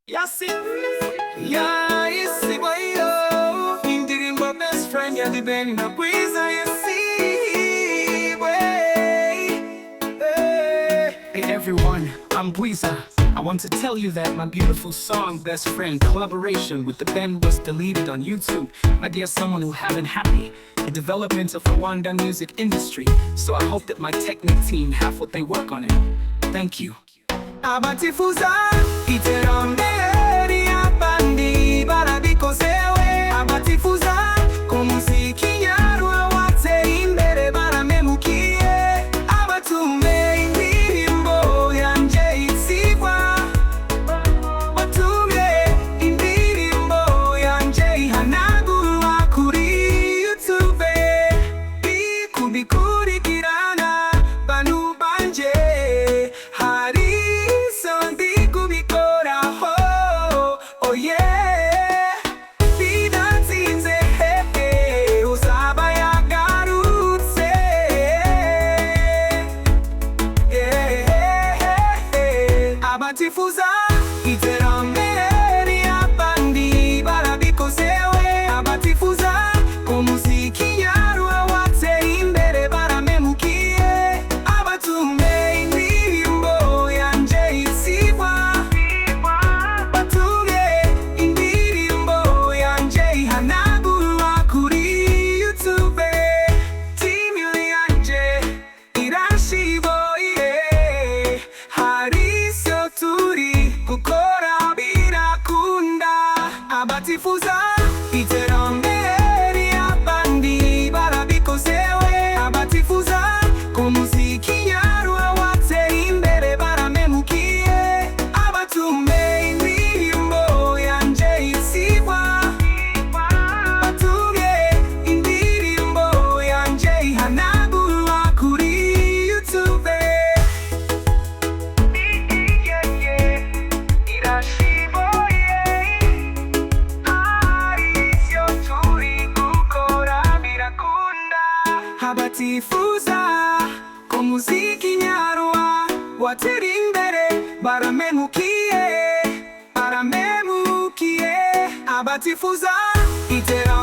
Yasibwee, Indirimbo best friend na Bwiza, Yasibwee. Hey everyone, I'm Bwiza. I want to tell you that my beautiful song Best Friend collaboration with the band was deleted on YouTube. My dear someone who haven't happy the development of Rwanda music industry, so I hope that my technique team have what they work on it. Thank you. Abatifuza iterambere y'abandi barabikozewe. Abatifuza ku muziki nyarwa wateye imbere baramemukiye. Abatume indirimbo yanje itsigwa, batume indirimbo yanje ihanagurwa kuri YouTube. Kubikurikirana banu banje, abatifuza iterambere y'abandi barabikozewe. Abatifuza ku muziki nyarwa wateye imbere baramemukiye. Abatume indirimbo yanje itsigwa, batume indirimbo yanje ihanagurwa kuri YouTube. Team yanje irashiboye, turi gukora birakunda. Abatifuza iterambere y'abandi barabikozewe. Abatifuza ku muziki nyarwa wateye imbere baramemukiye. Abatume indirimbo yanje itsigwa, batume indirimbo yanje ihanagurwa kuri YouTube. Abatifuza ku muziki nyarwa watera imbere baramemukiye, baramemukiye. Abatifuza iterambere